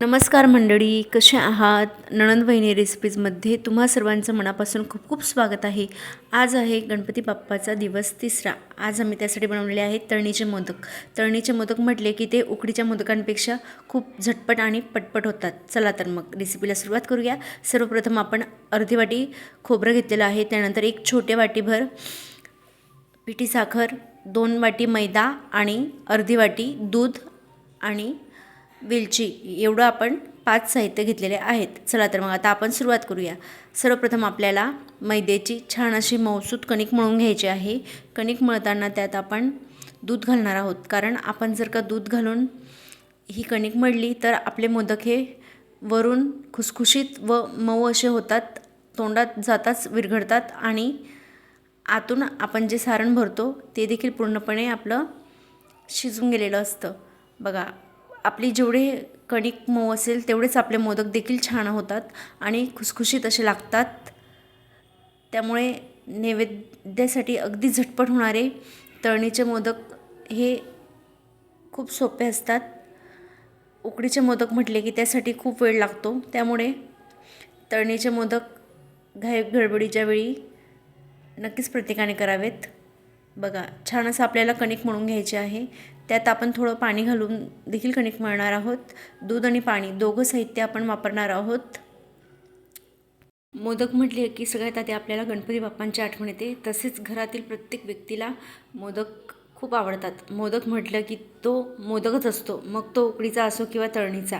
नमस्कार मंडळी, कसे आहात? नणंद वहिनी रेसिपीजमध्ये तुम्हा सर्वांचं मनापासून खूप खूप स्वागत आहे. आज आहे गणपती बाप्पाचा दिवस 3रा. आज आम्ही त्यासाठी बनवलेले आहेत तळणीचे मोदक. तळणीचे मोदक म्हटले की ते उकडीच्या मोदकांपेक्षा खूप झटपट आणि पटपट होतात. चला तर मग रेसिपीला सुरुवात करूया. सर्वप्रथम आपण अर्धी वाटी खोबरं घेतलेलं आहे, त्यानंतर एक छोटे वाटीभर पिठी साखर, 2 वाटी मैदा आणि अर्धी वाटी दूध आणि वेलची एवढं आपण 5 साहित्य घेतलेले आहेत. चला तर मग आता आपण सुरुवात करूया. सर्वप्रथम आपल्याला मैद्याची छान अशी मऊसूत कणिक मळून घ्यायची आहे. कणिक मळताना त्यात आपण दूध घालणार आहोत, कारण आपण जर का दूध घालून ही कणिक मळली तर आपले मोदक हे वरून खुसखुशीत व मऊ असे होतात, तोंडात जाताच विरघळतात आणि आतून आपण जे सारण भरतो ते देखील पूर्णपणे आपलं शिजून गेलेलं असतं. बघा, आपली जेवढे कणिक मऊ असेल तेवढेच आपले मोदक देखील छान होतात आणि खुसखुशीत असे लागतात. त्यामुळे नैवेद्यासाठी अगदी झटपट होणारे तळणीचे मोदक हे खूप सोपे असतात. उकडीचे मोदक म्हटले की त्यासाठी खूप वेळ लागतो, त्यामुळे तळणीचे मोदक गडबडीच्या वेळी नक्कीच प्रत्येकाने करावेत. बघा, छान असं आपल्याला कणिक मळून घ्यायचे आहे. त्यात आपण थोडं पाणी घालून देखील कणिक मळणार आहोत. दूध आणि पाणी दोघं साहित्य आपण वापरणार आहोत. मोदक म्हटले की सगळ्यात आधी आपल्याला गणपती बाप्पांची आठवण येते. तसेच घरातील प्रत्येक व्यक्तीला मोदक खूप आवडतात. मोदक म्हटलं की तो मोदकच असतो, मग तो उकडीचा असो किंवा तळणीचा.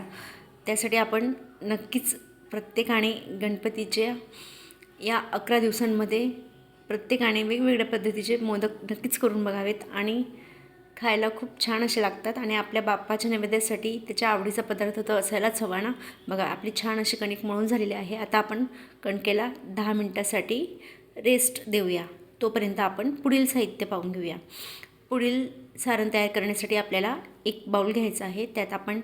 त्यासाठी आपण नक्कीच प्रत्येकाने गणपतीच्या या 11 दिवसांमध्ये प्रत्येकाने वेगवेगळ्या पद्धतीचे मोदक नक्कीच करून बघावेत आणि खायला खूप छान असे लागतात. आणि आपल्या बाप्पाच्या नैवेद्यासाठी त्याच्या आवडीचा पदार्थ तर असायलाच हवा ना. बघा, आपली छान अशी कणिक मळून झालेली आहे. आता आपण कणकेला 10 मिनटासाठी रेस्ट देऊया. तोपर्यंत आपण पुढील साहित्य पाहून घेऊया. पुढील सारण तयार करण्यासाठी आपल्याला एक बाउल घ्यायचा आहे. त्यात आपण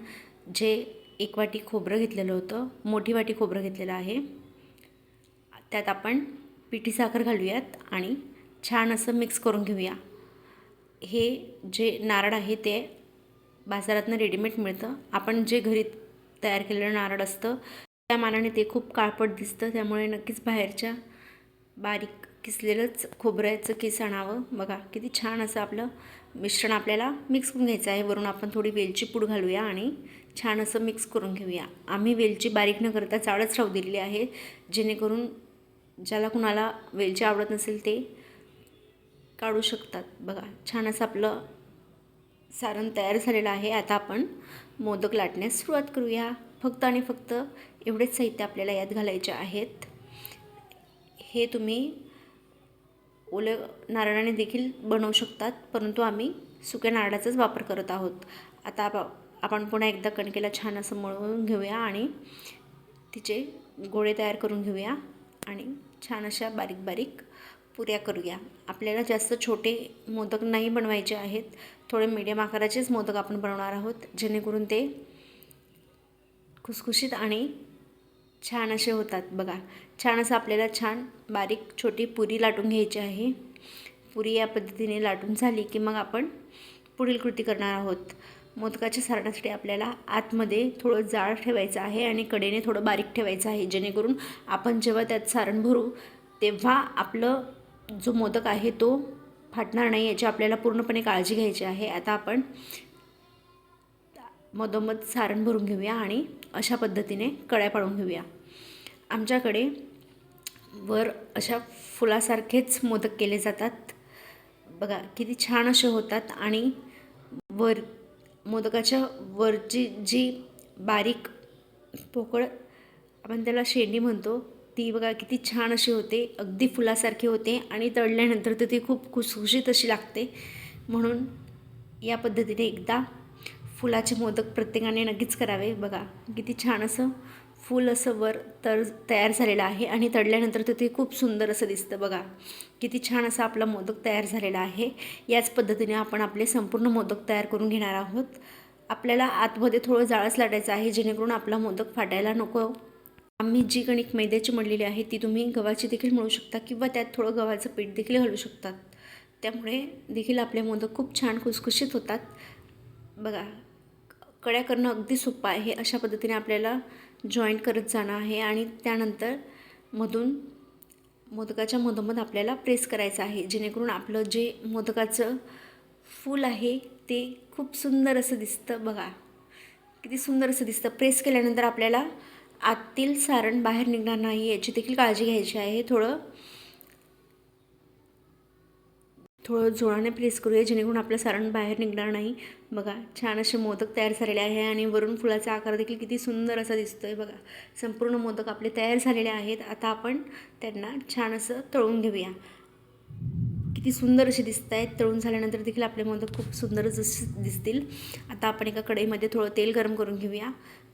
जे 1 वाटी खोबरं घेतलेलं होतं, मोठी वाटी खोबरं घेतलेलं आहे, त्यात आपण पिठी साखर घालूयात आणि छान असं मिक्स करून घेऊया. हे जे नारळ आहे ते बाजारातनं रेडीमेड मिळतं. आपण जे घरी तयार केलेलं नारळ असतं त्या मानाने ते खूप काळपट दिसतं, त्यामुळे नक्कीच बाहेरच्या बारीक किसलेलंच खोबऱ्याचं किस आणावं. बघा, किती छान असं आपलं मिश्रण आपल्याला मिक्स करून घ्यायचं आहे. वरून आपण थोडी वेलची पूड घालूया आणि छान असं मिक्स करून घेऊया. आम्ही वेलची बारीक न करता जाडच राहू दिलेली आहे, जेणेकरून ज्याला कुणाला वेलची आवडत नसेल ते काढू शकतात. बघा, छान असं आपलं सारण तयार झालेलं आहे. आता आपण मोदक लाटण्यास सुरुवात करूया. फक्त आणि फक्त एवढेच साहित्य आपल्याला यात घालायचे आहेत. हे तुम्ही ओल्या नारळाने देखील बनवू शकतात, परंतु आम्ही सुक्या नारळाचाच वापर करत आहोत. आता आपण पुन्हा एकदा कणकेला छान असं मळून घेऊया आणि तिचे गोळे तयार करून घेऊया आणि छान अशा बारीक बारीक पुऱ्या करूया. आपल्याला जास्त छोटे मोदक नाही बनवायचे आहेत, थोडे मीडियम आकाराचेच मोदक आपण बनवणार आहोत, जेणेकरून ते खुसखुशीत आणि छान असे होतात. बघा, छान असं आपल्याला छान बारीक छोटी पुरी लाटून घ्यायची आहे. पुरी या पद्धतीने लाटून झाली की मग आपण पुढील कृती करणार आहोत. मोदकाच्या सारणासाठी आपल्याला आतमध्ये थोडं जाड ठेवायचं आहे आणि कडेने थोडं बारीक ठेवायचं आहे, जेणेकरून आपण जेव्हा त्यात सारण भरू तेव्हा आपलं जो मोदक आहे तो फाटणार नाही, याची आपल्याला पूर्णपणे काळजी घ्यायची आहे. आता आपण मधोमध सारण भरून घेऊया आणि अशा पद्धतीने कळ्या पाडून घेऊया. आमच्याकडे वर अशा फुलासारखेच मोदक केले जातात. बघा, किती छान असे होतात आणि वर मोदकाच्या वरची जी बारीक पोकळ आपण त्याला शेंडी म्हणतो ती बघा किती छान अशी होते, अगदी फुलासारखी होते आणि तळल्यानंतर तर ती खूप खुसखुशीत अशी लागते. म्हणून या पद्धतीने एकदा फुलाचे मोदक प्रत्येकाने नक्कीच करावे. बघा, किती छान असं फूल असं वर तयार झालेलं आहे आणि तळल्यानंतर तर ते खूप सुंदर असं दिसतं. बघा, किती छान असा आपला मोदक तयार झालेला आहे. याच पद्धतीने आपण आपले संपूर्ण मोदक तयार करून घेणार आहोत. आपल्याला आतमध्ये थोडं जाळच लाटायचं आहे, जेणेकरून आपला मोदक फाटायला नको. आम्ही जी कणिक मैद्याची मळलेली आहे ती तुम्ही गव्हाची देखील मळू शकता किंवा त्यात थोडं गव्हाचं पीठ देखील घालू शकतात. त्यामुळे देखील आपले मोदक खूप छान खुसखुशीत होतात. बघा, कड्या करणं अगदी सोपं आहे. अशा पद्धतीने आपल्याला जॉईंट करत जाणं आहे आणि त्यानंतर मोदकाच्या मधोमध आपल्याला प्रेस करायचं आहे, जेणेकरून आपलं जे मोदकाचं फूल आहे ते खूप सुंदर असं दिसतं. बघा किती सुंदर असं दिसतं. प्रेस केल्यानंतर आपल्याला आतील सारण बाहेर निघणार नाही याची देखील काळजी घ्यायची आहे. थोडं जोराने प्रेस करूया, जेणेकरून आपलं सारण बाहेर निघणार नाही. बघा छान असे मोदक तयार झालेले आहे आणि वरून फुलाचा आकार देखील किती सुंदर असा दिसतोय. बघा संपूर्ण मोदक आपले तयार झालेले आहेत. आता आपण त्यांना छान असं तळून घेऊया. किती सुंदर असे दिसत आहेत. तळून झाल्यानंतर देखील आपले मोदक खूप सुंदर दिसतील. आता आपण एका कढईमध्ये थोडं तेल गरम करून घेऊया.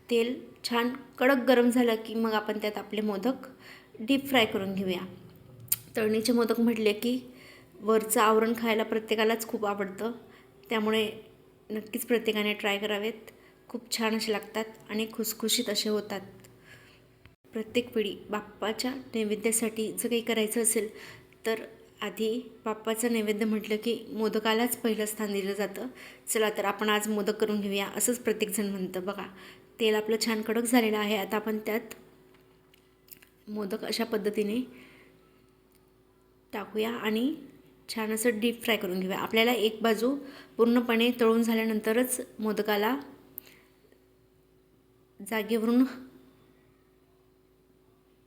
तेल छान कडक गरम झालं की मग आपण त्यात आपले मोदक डीप फ्राय करून घेऊया. तळणीचे मोदक म्हटले की वरचं आवरण खायला प्रत्येकालाच खूप आवडतं, त्यामुळे नक्कीच प्रत्येकाने ट्राय करावेत. खूप छान असे लागतात आणि खुसखुशीत असे होतात. प्रत्येक पिढी बाप्पाच्या नैवेद्यासाठी जर काही करायचं असेल तर आधी बाप्पाचं नैवेद्य म्हटलं की मोदकालाच पहिलं स्थान दिलं जातं. चला तर आपण आज मोदक करून घेऊया असंच प्रत्येकजण म्हणतं. बघा तेल आपलं छान कडक झालेलं आहे. आता आपण त्यात मोदक अशा पद्धतीने टाकूया आणि छान असं डीप फ्राय करून घेऊया. आपल्याला एक बाजू पूर्णपणे तळून झाल्यानंतरच मोदकाला जागेवरून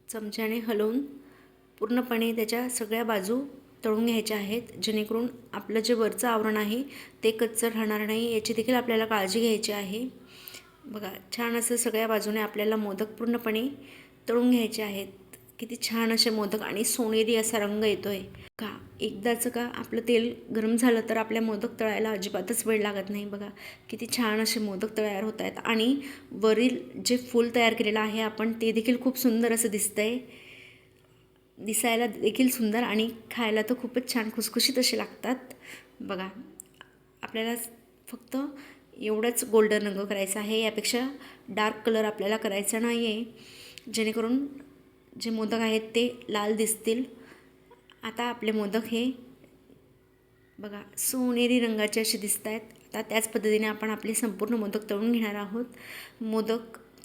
चमच्याने हलवून पूर्णपणे त्याच्या सगळ्या बाजू तळून घ्यायच्या आहेत, जेणेकरून आपलं जे वरचं आवरण आहे ते कच्चं राहणार नाही याची देखील आपल्याला काळजी घ्यायची आहे. बघा छान असं सगळ्या बाजूने आपल्याला मोदक पूर्णपणे तळून घ्यायचे आहेत. किती छान असे मोदक आणि सोनेरी असा रंग येतोय. का एकदाचं का आपलं तेल गरम झालं तर आपल्या मोदक तळायला अजिबातच वेळ लागत नाही. बघा किती छान असे मोदक तयार होत आहेत आणि वरील जे फूल तयार केलेलं आहे आपण ते देखील खूप सुंदर असं दिसतंय. दिसायला देखील सुंदर आणि खायला तर खूपच छान खुसखुशीत असे लागतात. बघा आपल्याला फक्त एवढंच गोल्डन रंग करायचा आहे, यापेक्षा डार्क कलर आपल्याला करायचा नाही आहे, जेणेकरून जे मोदक आहेत ते लाल दिसतील. आता आपले मोदक हे बघा सोनेरी रंगाचे असे दिसत आहेत. आता त्याच पद्धतीने आपण आपले संपूर्ण मोदक तळून घेणार आहोत.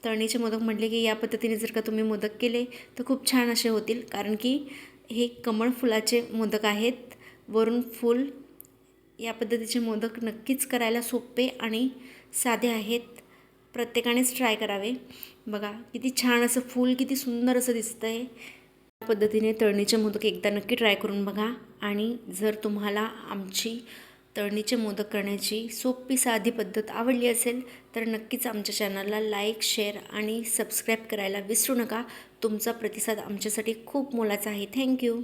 तळणीचे मोदक म्हटले की या पद्धतीने जर का तुम्ही मोदक केले तर खूप छान असे होतील, कारण की हे कमळ फुलाचे मोदक आहेत. वरून फूल या पद्धतीचे मोदक नक्कीच करायला सोपे आणि साधे आहेत. प्रत्येकानेच ट्राय करावे. बघा किती छान असं फूल किती सुंदर असं दिसतं आहे. या पद्धतीने तळणीचे मोदक एकदा नक्की ट्राय करून बघा. आणि जर तुम्हाला आमची तळणीचे मोदक करण्याची सोपी साधी पद्धत आवडली असेल तर नक्कीच आमच्या चॅनलला लाईक, शेअर आणि सबस्क्राईब करायला विसरू नका. तुमचा प्रतिसाद आमच्यासाठी खूप मोलाचा आहे. थँक्यू.